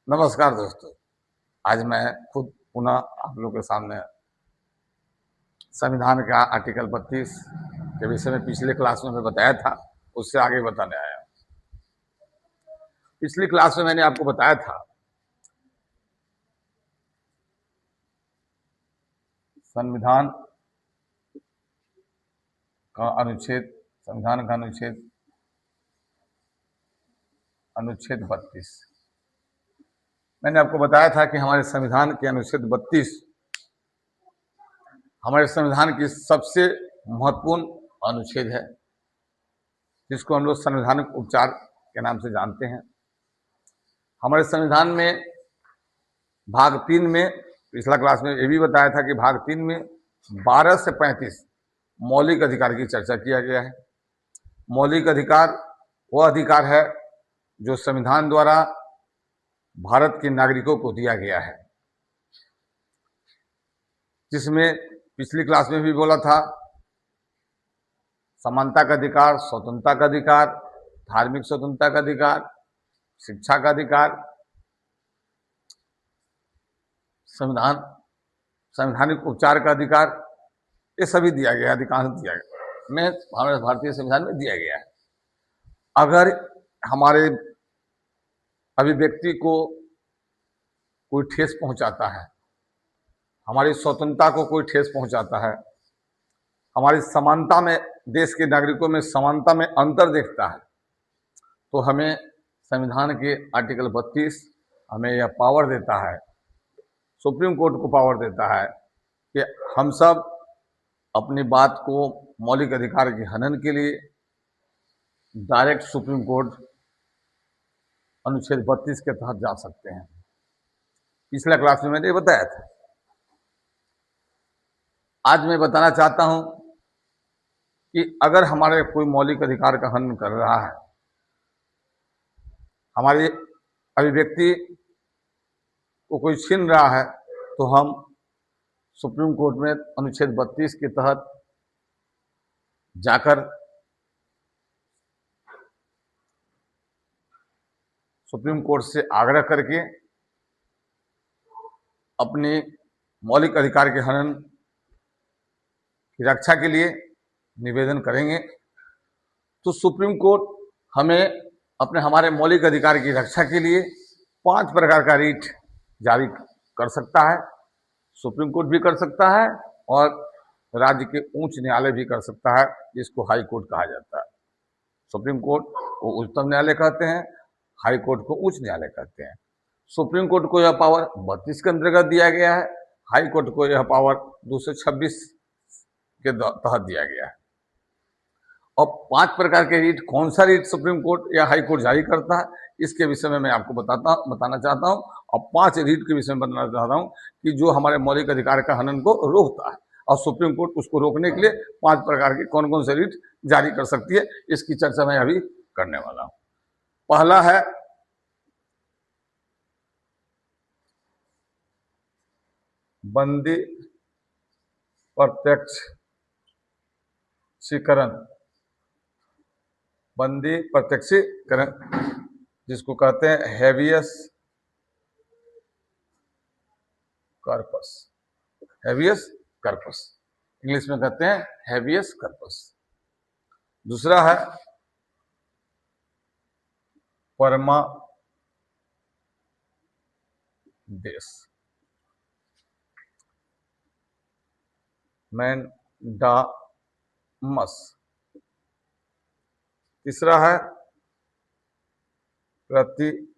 नमस्कार दोस्तों। आज मैं खुद पुनः आप लोगों के सामने संविधान का आर्टिकल 32 के विषय में पिछले क्लास में मैं बताया था, उससे आगे बताने आया हूं। पिछली क्लास में मैंने आपको बताया था संविधान का संविधान का अनुच्छेद 32। मैंने आपको बताया था कि हमारे संविधान के अनुच्छेद 32 हमारे संविधान की सबसे महत्वपूर्ण अनुच्छेद है, जिसको हम लोग संवैधानिक उपचार के नाम से जानते हैं। हमारे संविधान में भाग 3 में, पिछला क्लास में ये भी बताया था कि भाग 3 में 12 से 35 मौलिक अधिकार की चर्चा किया गया है। मौलिक अधिकार वह अधिकार है जो संविधान द्वारा भारत के नागरिकों को दिया गया है, जिसमें पिछली क्लास में भी बोला था समानता का अधिकार, स्वतंत्रता का अधिकार, धार्मिक स्वतंत्रता का अधिकार, शिक्षा का अधिकार, संवैधानिक उपचार का अधिकार, ये सभी दिया गया, अधिकांश दिया गया में हमारे भारतीय संविधान में दिया गया है। अगर हमारे अभिव्यक्ति को कोई ठेस पहुंचाता है, हमारी स्वतंत्रता को कोई ठेस पहुंचाता है, हमारी समानता में, देश के नागरिकों में समानता में अंतर देखता है, तो हमें संविधान के आर्टिकल 32 हमें यह पावर देता है, सुप्रीम कोर्ट को पावर देता है कि हम सब अपनी बात को मौलिक अधिकार के हनन के लिए डायरेक्ट सुप्रीम कोर्ट अनुच्छेद 32 के तहत जा सकते हैं। पिछला क्लास में मैंने बताया था। आज मैं बताना चाहता हूं कि अगर हमारे कोई मौलिक अधिकार का हनन कर रहा है, हमारी अभिव्यक्ति को कोई छीन रहा है, तो हम सुप्रीम कोर्ट में अनुच्छेद 32 के तहत जाकर सुप्रीम कोर्ट से आग्रह करके अपने मौलिक अधिकार के हनन की रक्षा के लिए निवेदन करेंगे, तो सुप्रीम कोर्ट हमें हमारे मौलिक अधिकार की रक्षा के लिए 5 प्रकार का रीट जारी कर सकता है। सुप्रीम कोर्ट भी कर सकता है और राज्य के उच्च न्यायालय भी कर सकता है, जिसको हाई कोर्ट कहा जाता है। सुप्रीम कोर्ट को उच्चतम न्यायालय कहते हैं, हाई कोर्ट को उच्च न्यायालय कहते हैं। सुप्रीम कोर्ट को यह पावर 32 के अंतर्गत दिया गया है, हाई कोर्ट को यह पावर 226 के तहत दिया गया है। और 5 प्रकार के रीट, कौन सा रीट सुप्रीम कोर्ट या हाई कोर्ट जारी करता है, इसके विषय में मैं आपको बताना चाहता हूं। और 5 रीट के विषय में बताना चाहता हूं कि जो हमारे मौलिक अधिकार का हनन को रोकता है, और सुप्रीम कोर्ट उसको रोकने के लिए 5 प्रकार के कौन कौन से रीट जारी कर सकती है, इसकी चर्चा मैं अभी करने वाला हूं। पहला है बंदी प्रत्यक्षीकरण। बंदी प्रत्यक्षीकरण, जिसको कहते हैं habeas corpus. Habeas corpus English में कहते हैं हेवियस कॉर्पस। दूसरा है परमादेश, मैंडामस। तीसरा है प्रतिषेध।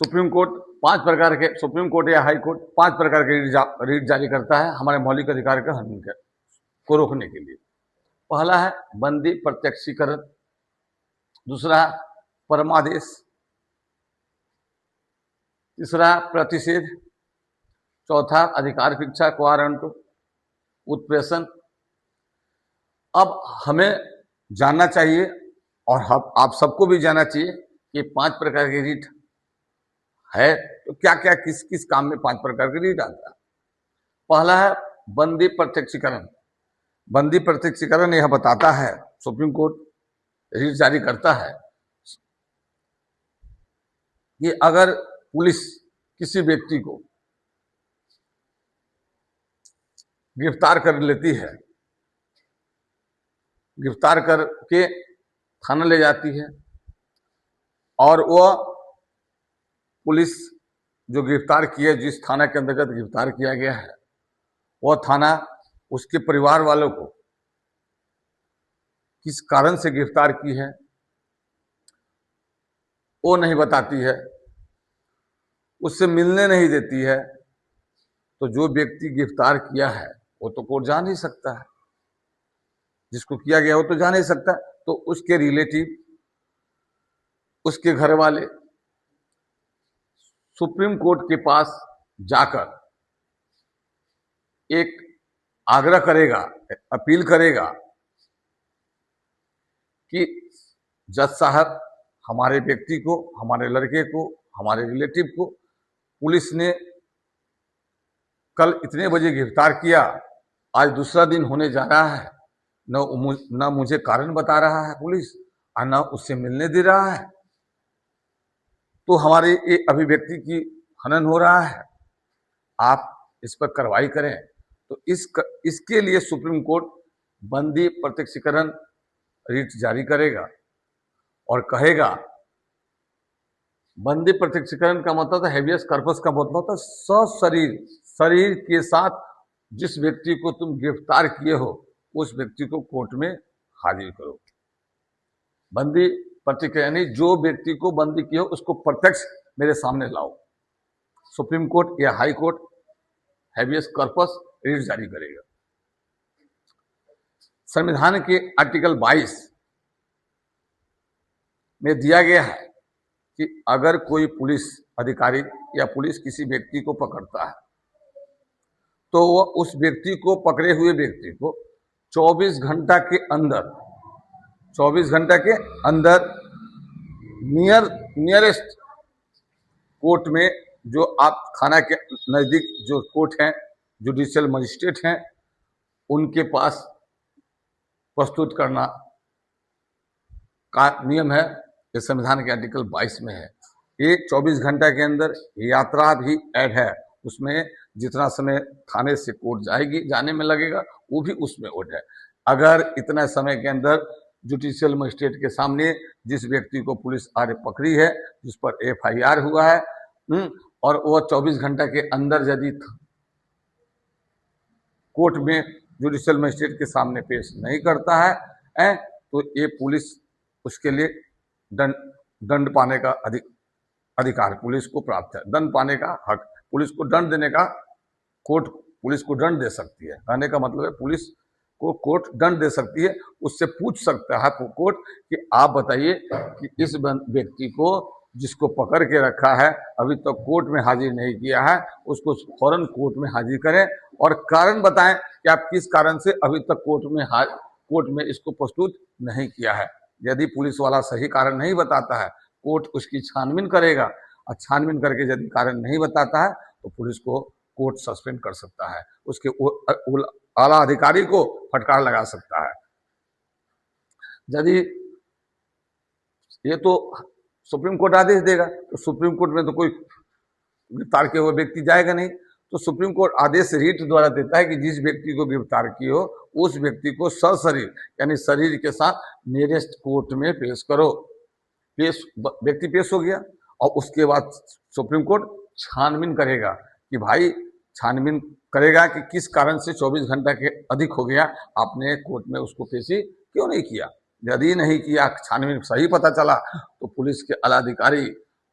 सुप्रीम कोर्ट 5 प्रकार के, सुप्रीम कोर्ट या हाई कोर्ट 5 प्रकार के रीट जारी करता है हमारे मौलिक अधिकार के हनन को रोकने के लिए। पहला है बंदी प्रत्यक्षीकरण, दूसरा परमादेश, तीसरा प्रतिषेध, चौथा अधिकार भिक्षा क्वारंटो उत्प्रेषण। अब हमें जानना चाहिए और आप सबको भी जानना चाहिए कि 5 प्रकार के रीट है तो क्या क्या किस किस काम में 5 प्रकार के रीट आता है। पहला है बंदी प्रत्यक्षीकरण। बंदी प्रत्यक्षीकरण यह बताता है, सुप्रीम कोर्ट रीट जारी करता है कि अगर पुलिस किसी व्यक्ति को गिरफ्तार कर लेती है, गिरफ्तार करके थाना ले जाती है और वह पुलिस जो गिरफ्तार किया, जिस थाना के अंतर्गत गिरफ्तार किया गया है, वह थाना उसके परिवार वालों को किस कारण से गिरफ्तार की है वो नहीं बताती है, उससे मिलने नहीं देती है, तो जो व्यक्ति गिरफ्तार किया है वो तो कोर्ट जा नहीं सकता है, जिसको किया गया वो तो जा नहीं सकता। तो उसके रिलेटिव, उसके घर वाले सुप्रीम कोर्ट के पास जाकर एक आग्रह करेगा, अपील करेगा कि जज साहब, हमारे व्यक्ति को, हमारे लड़के को, हमारे रिलेटिव को पुलिस ने कल इतने बजे गिरफ्तार किया, आज दूसरा दिन होने जा रहा है, न मुझे कारण बता रहा है पुलिस और न उससे मिलने दे रहा है, तो हमारे ये अभिव्यक्ति की हनन हो रहा है, आप इस पर कार्रवाई करें। तो इसके लिए सुप्रीम कोर्ट बंदी प्रत्यक्षीकरण रीट जारी करेगा और कहेगा, बंदी प्रत्यक्षीकरण का मतलब है, हेबियस कॉर्पस का मतलब होता है सशरीर, शरीर के साथ जिस व्यक्ति को तुम गिरफ्तार किए हो उस व्यक्ति को कोर्ट में हाजिर करो। बंदी प्रत्यक्षीकरण यानी जो व्यक्ति को बंदी किए हो उसको प्रत्यक्ष मेरे सामने लाओ। सुप्रीम कोर्ट या high court habeas corpus writ जारी करेगा। संविधान के आर्टिकल 22 में दिया गया है कि अगर कोई पुलिस अधिकारी या पुलिस किसी व्यक्ति को पकड़ता है तो वह उस व्यक्ति को, पकड़े हुए व्यक्ति को 24 घंटा के अंदर, 24 घंटा के अंदर नियरेस्ट कोर्ट में, जो आप थाना के नजदीक जो कोर्ट हैं, जुडिशियल मजिस्ट्रेट हैं, उनके पास प्रस्तुत करना का नियम है। ये संविधान के आर्टिकल 22 में है। ये 24 घंटा के अंदर यात्रा भी ऐड है, उसमें जितना समय थाने से कोर्ट जाने में लगेगा वो भी उसमें ऐड है। अगर इतना समय के अंदर जुडिशियल मजिस्ट्रेट के सामने जिस व्यक्ति को पुलिस आज पकड़ी है, जिस पर FIR हुआ है, और वो 24 घंटा के अंदर यदि कोर्ट में जुडिशियल मजिस्ट्रेट के सामने पेश नहीं करता है, तो ये पुलिस उसके लिए दंड पाने का अधिकार पुलिस को प्राप्त है। दंड पाने का हक, पुलिस को दंड देने का, कोर्ट पुलिस को दंड दे सकती है। कहने का मतलब है पुलिस को कोर्ट दंड दे सकती है, उससे पूछ सकता है कोर्ट कि आप बताइए कि इस व्यक्ति को जिसको पकड़ के रखा है अभी तक तो कोर्ट में हाजिर नहीं किया है, उसको फौरन कोर्ट में हाजिर करें और कारण बताएं कि आप किस कारण से अभी तक कोर्ट में इसको प्रस्तुत नहीं किया है। यदि पुलिस वाला सही कारण नहीं बताता है, कोर्ट उसकी छानबीन करेगा और छानबीन करके यदि कारण नहीं बताता है तो पुलिस को कोर्ट सस्पेंड कर सकता है, उसके आला अधिकारी को फटकार लगा सकता है। यदि ये तो सुप्रीम कोर्ट आदेश देगा, तो सुप्रीम कोर्ट में तो कोई गिरफ्तार किया हुआ व्यक्ति जाएगा नहीं, तो सुप्रीम कोर्ट आदेश रीट द्वारा देता है कि जिस व्यक्ति को गिरफ्तार किए हो उस व्यक्ति को सशरीर यानी शरीर के साथ नियरेस्ट कोर्ट में पेश करो। व्यक्ति पेश हो गया और उसके बाद सुप्रीम कोर्ट छानबीन करेगा कि भाई, छानबीन करेगा कि किस कारण से 24 घंटा के अधिक हो गया, आपने कोर्ट में उसको पेशी क्यों नहीं किया। यदि नहीं किया, छानबीन सही पता चला, तो पुलिस के आला अधिकारी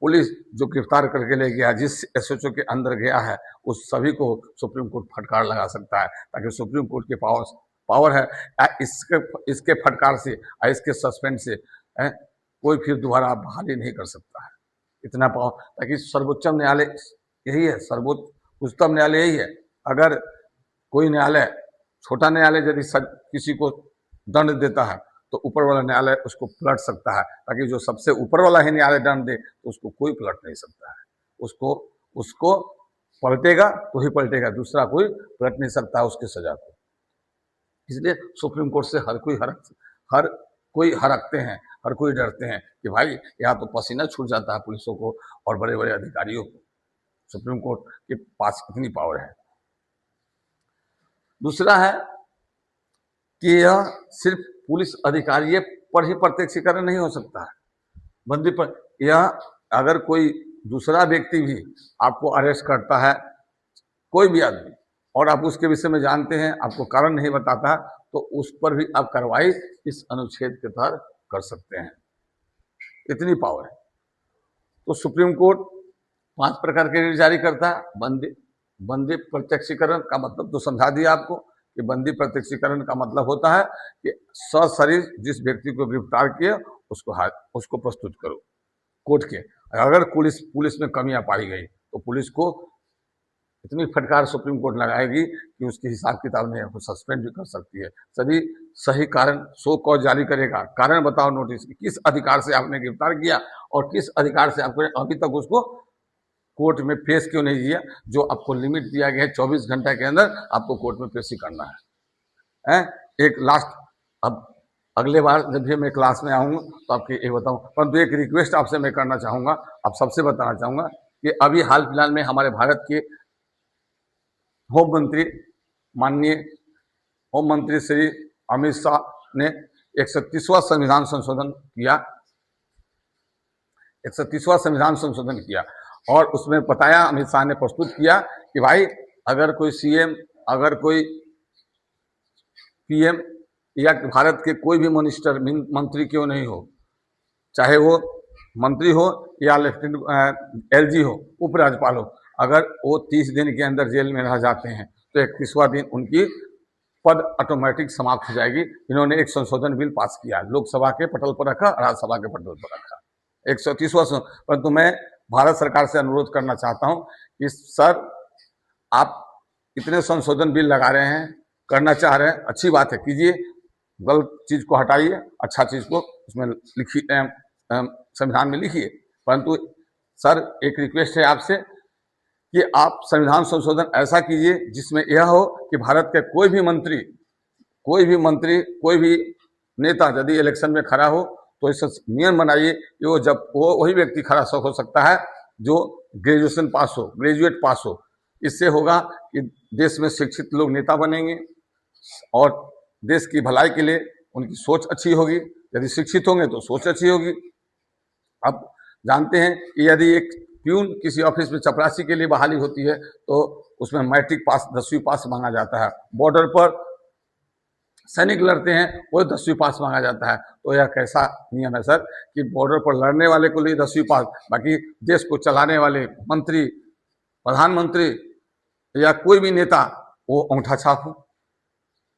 पुलिस जो गिरफ्तार करके ले गया, जिस एसएचओ के अंदर गया है, उस सभी को सुप्रीम कोर्ट फटकार लगा सकता है, ताकि सुप्रीम कोर्ट के पावर है इसके फटकार से और इसके सस्पेंड से कोई फिर दोबारा बहाली नहीं कर सकता है। इतना पावर, ताकि सर्वोच्च न्यायालय यही है, सर्वोच्च उच्चतम न्यायालय यही है। अगर कोई न्यायालय, छोटा न्यायालय यदि किसी को दंड देता है तो ऊपर वाला न्यायालय उसको पलट सकता है, ताकि जो सबसे ऊपर वाला ही न्यायालय दंड दे तो उसको कोई पलट नहीं सकता है। उसको पलटेगा तो ही पलटेगा, दूसरा कोई पलट नहीं सकता उसकी सजा को। इसलिए सुप्रीम कोर्ट से हर कोई हरकते हैं, हर कोई डरते हैं कि भाई यहाँ तो पसीना छूट जाता है पुलिसों को और बड़े बड़े अधिकारियों को। सुप्रीम कोर्ट के पास इतनी पावर है। दूसरा है कि यह सिर्फ पुलिस अधिकारी पर ही प्रत्यक्षीकरण नहीं हो सकता है, बंदी पर यह अगर कोई दूसरा व्यक्ति भी आपको अरेस्ट करता है, कोई भी आदमी, और आप उसके विषय में जानते हैं, आपको कारण नहीं बताता, तो उस पर भी आप कार्रवाई इस अनुच्छेद के तहत कर सकते हैं। इतनी पावर है। तो सुप्रीम कोर्ट 5 प्रकार के रिट जारी करता है। बंदी प्रत्यक्षीकरण का मतलब तो समझा दिया आपको कि बंदी प्रत्यक्षीकरण का मतलब होता है कि सशरीर जिस व्यक्ति को गिरफ्तार किए उसको प्रस्तुत करो कोर्ट के। अगर पुलिस में कमियां पाई गई तो पुलिस को इतनी फटकार सुप्रीम कोर्ट लगाएगी कि उसके हिसाब किताब में वो सस्पेंड भी कर सकती है। सभी सही कारण शो कॉज जारी करेगा, कारण बताओ नोटिस, किस अधिकार से आपने गिरफ्तार किया और किस अधिकार से आपने अभी तक उसको कोर्ट में पेश क्यों नहीं किया। जो आपको लिमिट दिया गया है 24 घंटे के अंदर आपको कोर्ट में पेशी करना है। एक लास्ट, अब अगले बार जब भी मैं क्लास में आऊँगा तो आपके ये बताऊँ, परंतु एक रिक्वेस्ट आपसे मैं करना चाहूँगा, आप सबसे बताना चाहूँगा कि अभी हाल फिलहाल में हमारे भारत के होम मंत्री, माननीय होम मंत्री श्री अमित शाह ने 130वां संविधान संशोधन किया, 130वां संविधान संशोधन किया और उसमें बताया, अमित शाह ने प्रस्तुत किया कि भाई अगर कोई सीएम, अगर कोई पीएम या भारत के कोई भी मिनिस्टर, मंत्री क्यों नहीं हो, चाहे वो मंत्री हो या लेफ्टिनेंट एलजी हो, उपराज्यपाल हो, अगर वो 30 दिन के अंदर जेल में रह जाते हैं तो 31वां दिन उनकी पद ऑटोमेटिक समाप्त हो जाएगी। इन्होंने एक संशोधन बिल पास किया, लोकसभा के पटल पर रखा, राज्यसभा के पटल पर रखा, 130वां। परंतु मैं भारत सरकार से अनुरोध करना चाहता हूं कि सर, आप इतने संशोधन बिल लगा रहे हैं, करना चाह रहे हैं, अच्छी बात है, कीजिए, गलत चीज को हटाइए, अच्छा चीज को उसमें लिखिए, संविधान में लिखिए। परंतु सर एक रिक्वेस्ट है आपसे कि आप संविधान संशोधन ऐसा कीजिए जिसमें यह हो कि भारत के कोई भी मंत्री, कोई भी नेता यदि इलेक्शन में खड़ा हो तो इस नियम बनाइए कि वो वही व्यक्ति खड़ा हो सकता है जो ग्रेजुएशन पास हो, ग्रेजुएट पास हो। इससे होगा कि देश में शिक्षित लोग नेता बनेंगे और देश की भलाई के लिए उनकी सोच अच्छी होगी। यदि शिक्षित होंगे तो सोच अच्छी होगी। अब जानते हैं कि यदि एक प्यून किसी ऑफिस में चपरासी के लिए बहाली होती है तो उसमें मैट्रिक पास, 10वीं पास मांगा जाता है। बॉर्डर पर सैनिक लड़ते हैं, वो 10वीं पास मांगा जाता है। तो यह कैसा नियम है सर कि बॉर्डर पर लड़ने वाले को लिए 10वीं पास, बाकी देश को चलाने वाले मंत्री, प्रधानमंत्री या कोई भी नेता वो अंगूठा छाप हो।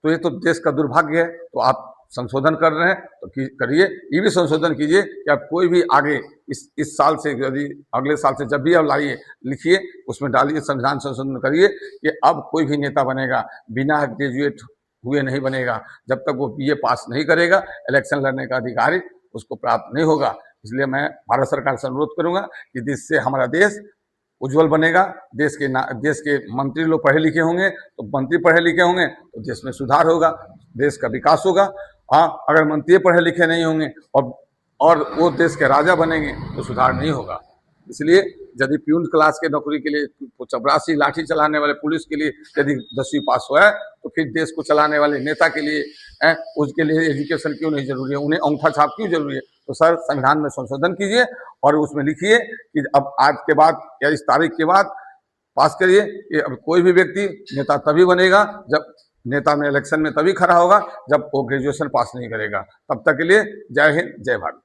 तो ये तो देश का दुर्भाग्य है। तो आप संशोधन कर रहे हैं तो करिए, ये भी संशोधन कीजिए कि आप कोई भी आगे इस साल से, यदि अगले साल से जब भी आप लाइए, लिखिए, उसमें डालिए, संविधान संशोधन करिए कि अब कोई भी नेता बनेगा बिना ग्रेजुएट हुए नहीं बनेगा। जब तक वो बीए पास नहीं करेगा, इलेक्शन लड़ने का अधिकार उसको प्राप्त नहीं होगा। इसलिए मैं भारत सरकार से अनुरोध करूंगा कि जिससे हमारा देश उज्जवल बनेगा, देश के मंत्री लोग पढ़े लिखे होंगे तो मंत्री पढ़े लिखे होंगे तो देश में सुधार होगा, देश का विकास होगा। हाँ, अगर मंत्री पढ़े लिखे नहीं होंगे और वो देश के राजा बनेंगे तो सुधार नहीं होगा। इसलिए यदि प्यून क्लास के नौकरी के लिए, चपरासी, लाठी चलाने वाले पुलिस के लिए यदि 10वीं पास हुआ है तो फिर देश को चलाने वाले नेता के लिए उसके लिए एजुकेशन क्यों नहीं जरूरी है, उन्हें अंगूठा छाप क्यों जरूरी है। तो सर संविधान में संशोधन कीजिए और उसमें लिखिए कि अब आज के बाद या इस तारीख के बाद पास करिए कि अब कोई भी व्यक्ति नेता तभी बनेगा, जब नेता में इलेक्शन में तभी खड़ा होगा जब वो ग्रेजुएशन पास नहीं करेगा। तब तक के लिए जय हिंद, जय भारत।